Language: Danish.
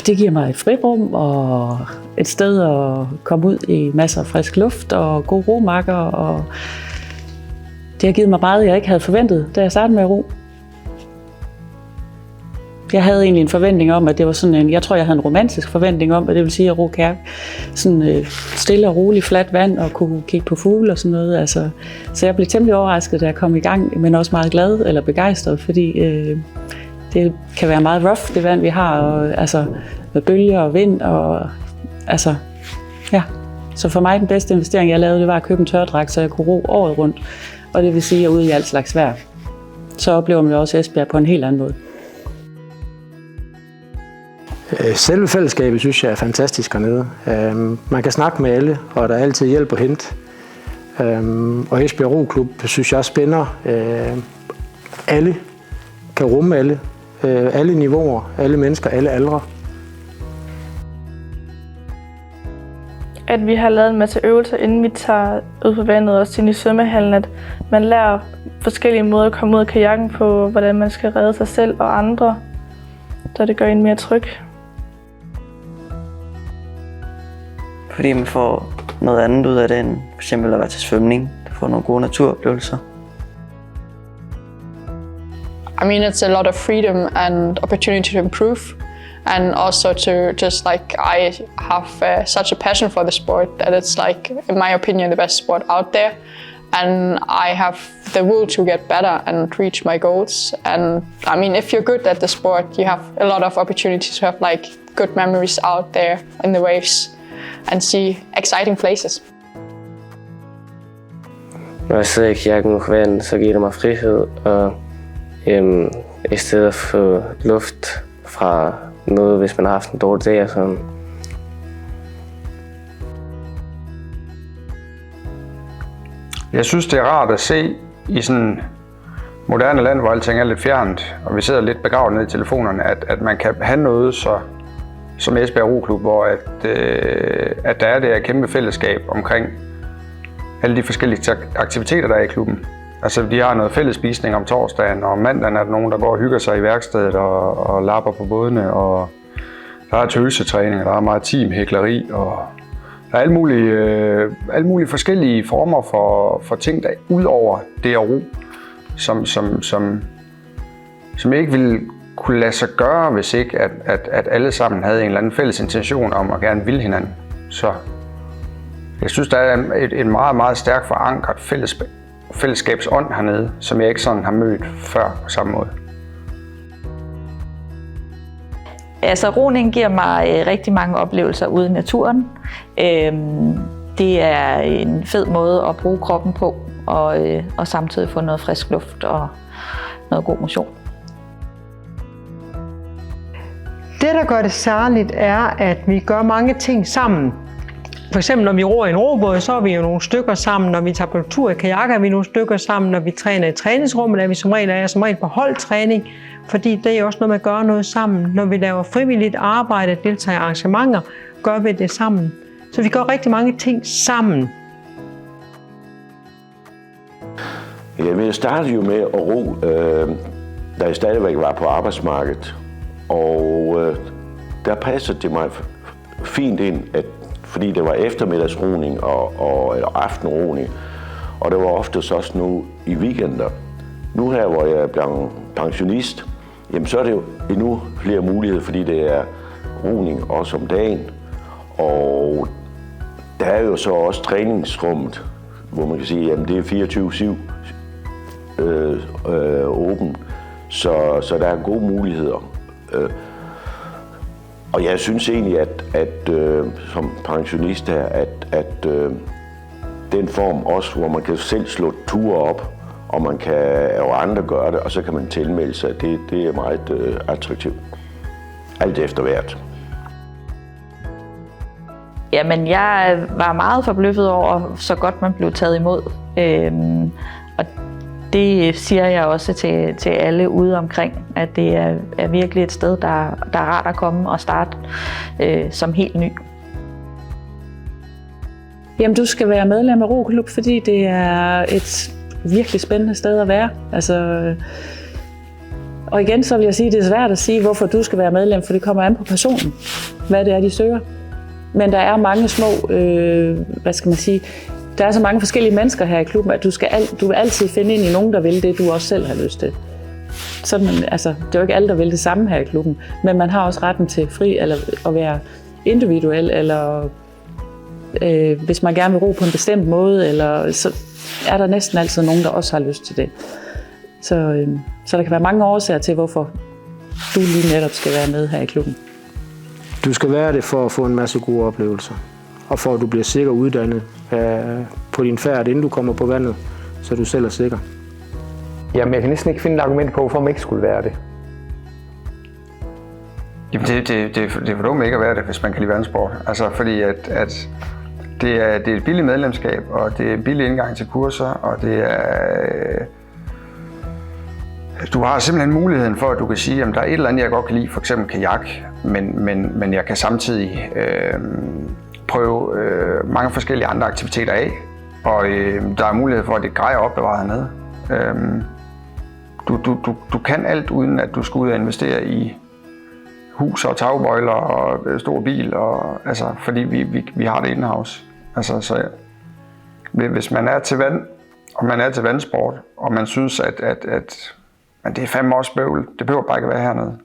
det giver mig et frirum og et sted at komme ud i masser af frisk luft og gode romarker. Og det har givet mig meget, jeg ikke havde forventet, da jeg startede med at ro. Jeg havde egentlig en forventning om, at det var sådan jeg tror, jeg havde en romantisk forventning om, at det vil sige at ro kærk. Sådan stille og roligt, fladt vand og kunne kigge på fugle og sådan noget. Altså, så jeg blev temmelig overrasket, da jeg kom i gang, men også meget glad eller begejstret, fordi det kan være meget rough, det vand, vi har, og, altså, med bølger og vind. Og, altså, ja. Så for mig den bedste investering, jeg lavede, det var at købe en tørdragt, så jeg kunne ro året rundt. Og det vil sige, at jeg er ude i alt slags vejr. Så oplever man jo også Esbjerg på en helt anden måde. Selve fællesskabet synes jeg er fantastisk hernede. Man kan snakke med alle, og der er altid hjælp at hente. Og Esbjerg Roklub synes jeg spænder. Alle kan rumme alle. Alle niveauer, alle mennesker, alle aldre. At vi har lavet en masse øvelser, inden vi tager ud på vandet, også ind i svømmehallen, at man lærer forskellige måder at komme ud af kajakken på, hvordan man skal redde sig selv og andre, så det gør en mere tryg. Fordi man får noget andet ud af det, end for eksempel at være til svømning. Du får nogle gode naturoplevelser. I mean, it's a lot of freedom and opportunity to improve, and also to just I have such a passion for the sport that it's in my opinion, the best sport out there. And I have the will to get better and reach my goals. And I mean, if you're good at the sport, you have a lot of opportunities to have good memories out there in the waves and see exciting places. Når jeg sidder i kajakken på vandet, så giver det mig frihed, og i stedet for luft fra noget, hvis man har haft en dårlig dag og sådan. Jeg synes, det er rart at se i sådan en moderne land, hvor alting er lidt fjernt, og vi sidder lidt begravet ned i telefonerne, at man kan have noget som Esbjerg Roklub, hvor at der er det her kæmpe fællesskab omkring alle de forskellige aktiviteter, der er i klubben. Altså, de har noget fælles spisning om torsdagen, og om mandagen er der nogen, der går og hygger sig i værkstedet og lapper på bådene, og der er tøsetræning, der er meget teamhækleri, og der er alle mulige forskellige former for ting, der ud over det at ro, som ikke ville kunne lade sig gøre, hvis ikke at alle sammen havde en eller anden fælles intention om at gerne ville hinanden. Så jeg synes, der er et meget, meget stærkt forankret fællesskabsånd hernede, som jeg ikke sådan har mødt før på samme måde. Altså, roning giver mig rigtig mange oplevelser ude i naturen. Det er en fed måde at bruge kroppen på, og samtidig få noget frisk luft og noget god motion. Det, der gør det særligt, er, at vi gør mange ting sammen. For eksempel, når vi roer i en robåd, så er vi jo nogle stykker sammen. Når vi tager på tur i kajakker, er vi nogle stykker sammen. Når vi træner i træningsrummet, er vi som regel på holdtræning. Fordi det er også noget med at gøre noget sammen. Når vi laver frivilligt arbejde, deltager i arrangementer, gør vi det sammen. Så vi gør rigtig mange ting sammen. Jamen, jeg startede jo med at ro, da jeg stadigvæk var på arbejdsmarkedet. Og der passede det mig fint ind, fordi det var eftermiddagsroning eller aftenroning. Og det var oftest også nu i weekender. Nu her, hvor jeg er blevet pensionist, jamen, så er det jo endnu flere muligheder, fordi det er roning også om dagen. Og der er jo så også træningsrummet, hvor man kan sige, at det er 24/7 åben. Så der er gode muligheder. Og jeg synes egentlig, at som pensionist her, at den form også, hvor man kan selv slå ture op, og man kan, og andre gøre det, og så kan man tilmelde sig, det er meget attraktivt. Alt efter hvert. Jamen, jeg var meget forbløffet over, så godt man blev taget imod. Og det siger jeg også til alle ude omkring, at det er virkelig et sted, der er rart at komme og starte som helt ny. Jamen, du skal være medlem af Roklub, fordi det er et virkelig spændende sted at være. Altså, Og igen, så vil jeg sige, at det er svært at sige, hvorfor du skal være medlem, for det kommer an på personen, hvad det er, de søger. Men der er mange små, der er så mange forskellige mennesker her i klubben, at du vil altid finde ind i nogen, der vil det, du også selv har lyst til. Sådan, altså, det er jo ikke alle, der vil det samme her i klubben, men man har også retten til fri, eller at være individuel, eller hvis man gerne vil ro på en bestemt måde, eller så er der næsten altid nogen, der også har lyst til det. Så der kan være mange årsager til, hvorfor du lige netop skal være med her i klubben. Du skal være det for at få en masse gode oplevelser, og for at du bliver sikker uddannet på din færd, inden du kommer på vandet, så du selv er sikker. Jamen, jeg kan næsten ikke finde et argument på, hvorfor man ikke skulle være det. Jamen, det er for dumt ikke at være det, hvis man kan lide vandsport. Altså, fordi at det er et billigt medlemskab, og det er en billig indgang til kurser, og det er... Du har simpelthen muligheden for, at du kan sige, at der er et eller andet, jeg godt kan lide, f.eks. kajak, men jeg kan samtidig prøve mange forskellige andre aktiviteter af, og der er mulighed for, at det grejer opbevaret hernede. Du kan alt, uden at du skal ud og investere i hus og tagbøjler og stor bil, og, altså, fordi vi har det in-house. Altså, så hvis man er til vand, og man er til vandsport, og man synes, at det er 5 års bøvl, det behøver bare ikke være hernede.